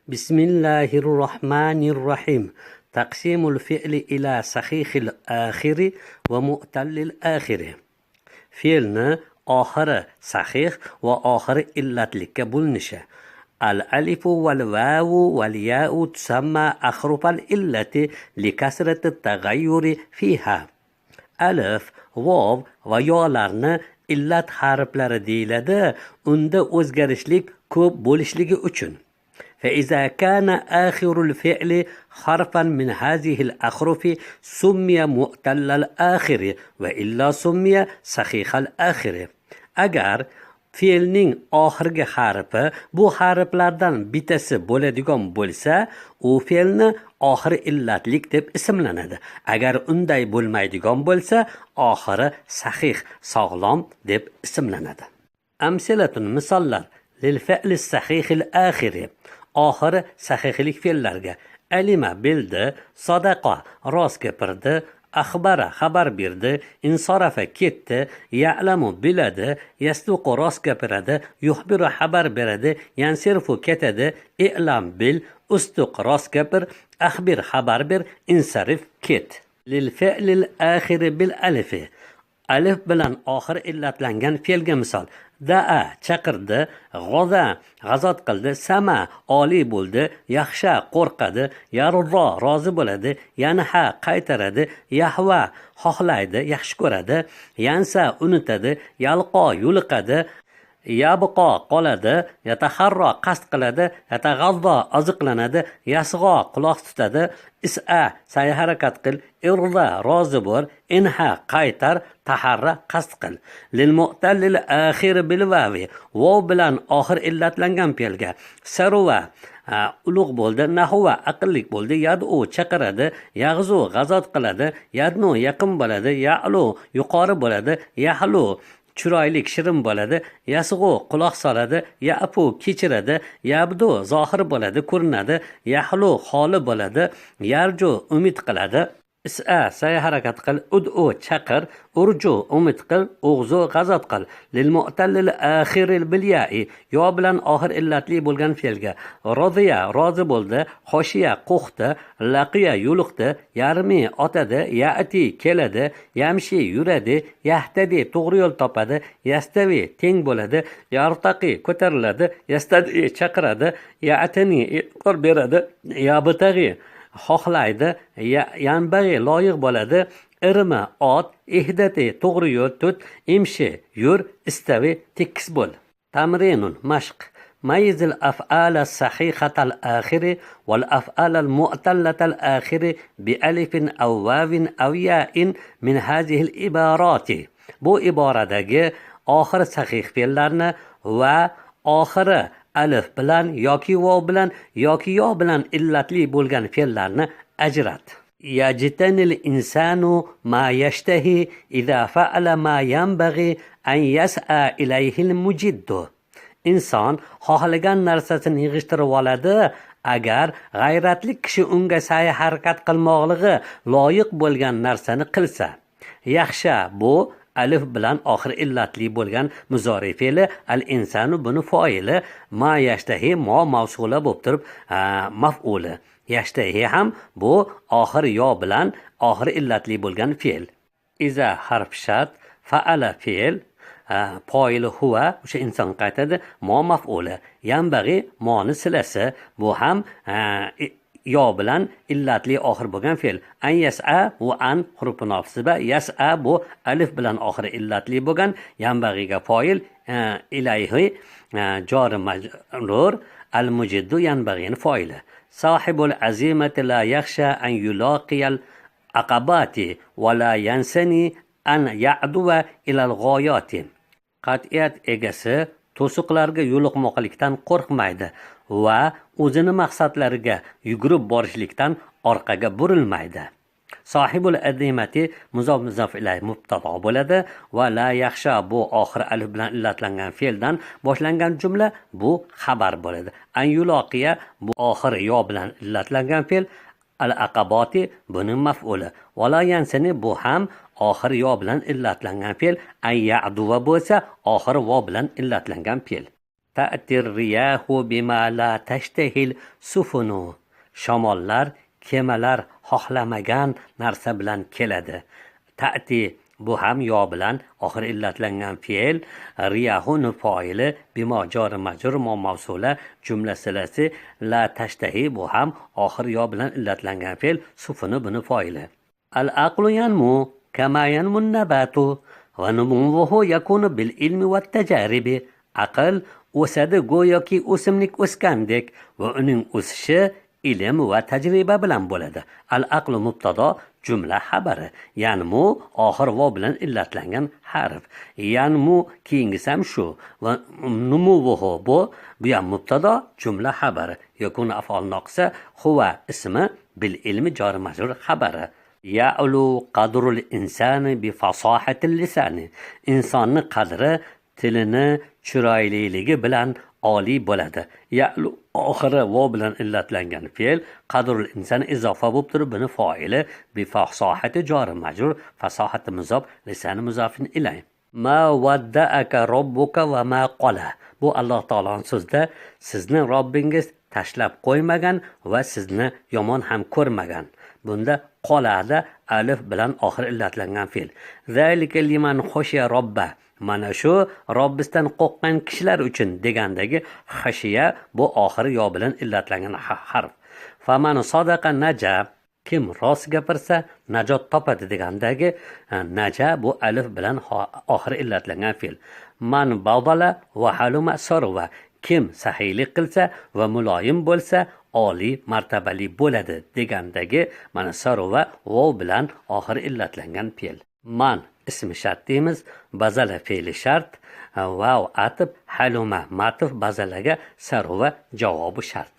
بسم الله الرحمن الرحيم. تقسيم الفعل إلى صحيح الآخر ومؤتل الآخر. فعلنا آخر صحيح وآخر إلتلك بلنشة. الألف والواو والياء تسمى أحرف الإلة لكثرة التغير فيها. ألف واو وياlarni illat harflari deyiladi. Unda o'zgarishlik ko'p bo'lishligi uchun. فإذا كان آخر الفعل حرفا من هذه الأحرف سمي مؤتل الآخر وإلا سمي صحيح الآخر. agar fe'lning oxirgi harfi bu harflardan bittasi bo'ladigan bo'lsa, u fe'lni oxiri illatlik deb ismlanadi. Agar unday bo'lmaydigan bo'lsa, oxiri sahih, sog'lom deb ismlanadi. Amsilatun misollar lil fi'li sahihil akhiri. Oxiri sahihlik fe'llarga: alima bildi, sadaqa rost gapirdi, axbara xabar berdi, insarafa ketdi, ya'lamu biladi, yasduqu rost gapiradi, yuxbiru xabar beradi, yansirfu ketadi, i'lam bil, ustuq rost gapir, axbir xabar ber, insarif ket. Lil fi'lil axiri bil alifi. Alif bilan oxiri illatlangan fe'lga misol: da'a chaqirdi, g'oza g'azot qildi, sama oliy bo'ldi, yaxsha qo'rqadi, yarro rozi bo'ladi, yanha qaytaradi, yahva xohlaydi, yaxshi ko'radi, yansa unutadi, yalqo yo'liqadi, yabqo qoladi, yataharro qasd qiladi, yatag'azzo oziqlanadi, yasg'o quloq tutadi, is'a sa'y harakat qil, irza rozi bo'l, inha qaytar, taharra qasd qil. Lil mu'tallil akhir bil vavi. Vav bilan oxir illatlangan fe'lga: sarva ulug' bo'ldi, nahva aqllik bo'ldi, yad'u chaqiradi, yag'zu g'azot qiladi, yadnu yaqin bo'ladi, ya'lu yuqori bo'ladi, yahlu chiroylik shirin bo'ladi, yasg'u quloq soladi, yafu kechiradi, yabdu zohir bo'ladi, ko'rinadi, yahlu xoli bo'ladi, yarju umid qiladi, is'a sa'y harakat qil, ud'u chaqir, urju umid qil, ug'zu g'azot qil. Lil mu'tallil akhiril bil ya'i. yo bilan oxir illatli bo'lgan fe'lga: roziya rozi bo'ldi, xoshiya qo'rqdi, laqiya yo'liqdi, yarmi otadi, ya'ti keladi, yamshi yuradi, yahtadi to'g'ri yo'l topadi, yastavi teng bo'ladi, yartaqi ko'tariladi, yastadi chaqiradi, ya'tani e'tibor beradi, yabtag'i xohlaydi, yanbag'i loyiq bo'ladi, irma ot, ihdati to'g'ri yo'l tut, imshi yur, istavi tekis bo'l. Tamrinun mashq. ميز الأفعال الصحيحة الآخر والأفعال المؤتلة الآخر بألف أو واو أو ياء من هذه العبارات. Bu iboradagi oxir sahih fe'llarni va oxiri alif bilan yoki vav bilan yoki yo bilan illatli bo'lgan fe'llarni ajrat. Yajtanil insanu ma yashtahi idza fa'ala ma yanbaghi an yas'a ilayhi al-mujiddu. Inson xohlagan narsasini yig'ishtirib oladi agar g'ayratli kishi unga sa'y harakat qilmoqligi loyiq bo'lgan narsani qilsa. Yaxsha bu alif bilan oxir illatli bo'lgan muzori fe'li, al insanu buni foili, ma yashtahi mo mavsula bo'lib turib maf'uli. Yashtahi ham bu oxir yo bilan oxir illatli bo'lgan fe'l. Iza harf shart, fa'ala fe'l, foili huwa o'sha inson qaytadi, mo maf'uli, yanbag'i moni silasi, bu ham yo bilan illatli oxir bo'lgan fe'l. An yas'a va an huruf nosiba, yas'a bu alif bilan oxiri illatli bo'lgan, yanbag'iga foil, ilayhi jori majrur, al mujiddu yanbag'ini foili. Sohibul azimati la yakhsha an yulaqiyal aqabati va la yansani an ya'duva ila al g'oyati. Qat'iyat egasi to'siqlarga yo'liqmoqlikdan qo'rqmaydi va o'zini maqsadlariga yugurib borishlikdan orqaga burilmaydi. Sohibul azimati muzof ilayhi mubtado bo'ladi va la yaxsha bu oxir alif bilan illatlangan fe'ldan boshlangan jumla, bu xabar bo'ladi. An yuloqiya bu oxir yo bilan illatlangan fe'l, al aqabati buning maf'uli. Va la yansani bu ham oxir yo bilan illatlangan fe'l, an ya'duva bo'lsa oxir vo bilan illatlangan fe'l. ta'tir riyahu bima la tashtahil sufunu. Shamollar, kemalar xohlamagan narsa bilan keladi. Ta'ti bu ham yo bilan oxir illatlangan fe'l, riyahun foili, bimo jori majrur mavsula, jumla silasi, la tashtahi bu ham oxir yo bilan illatlangan fe'l, sufuni buni foili. Al aqlu yanmu kama yanmu nabatu va numuhu yakunu bil ilmi va tajaribi. Aql o'sadi go'yoki o'simlik o'sgandek va uning o'sishi ilm va tajriba bilan bo'ladi. Al aqlu mubtado, jumla xabari. Yanmu oxir vo bilan illatlangan harf. Yanmu keyingisi ham shu. Va numuvuhu bu ham mubtado, jumla xabari. Yakunu af'ol noqisa, huwa ismi, bil ilmi jori majrur xabari. Ya'lu qadrul insani bi fasahatil lisani. Insonning qadri tilini chiroyliligi bilan oliy bo'ladi. Ya'lu oxiri vo bilan illatlangan fe'l, qadrul insani izofa bo'lib turib, buni foili, bi fasahati jori majrur, fasahati muzof, lisani muzofin ilay. Ma wadda'aka robbuka va ma qala. Bu Alloh taoloning so'zida, sizni Robbingiz tashlab qo'ymagan va sizni yomon ham ko'rmagan. Bunda qolada alif bilan oxir illatlangan fe'l. Zalika liman xoshiya robba. Mana shu Robbisdan qo'rqqan kishilar uchun degandagi xashiya bu oxiri yo bilan illatlangan harf. Faman sadaqa naja. Kim rost gapirsa najot topadi degandagi naja bu alif bilan oxiri illatlangan fe'l. Man badala va haluma sarva. Kim sahiylik qilsa va muloyim bo'lsa oliy martabali bo'ladi degandagi mana sarva vov bilan oxiri illatlangan fe'l. Man ismi shart deymiz, bazala fe'li shart, vav atib, haluma matif bazalaga sarva javobi shart.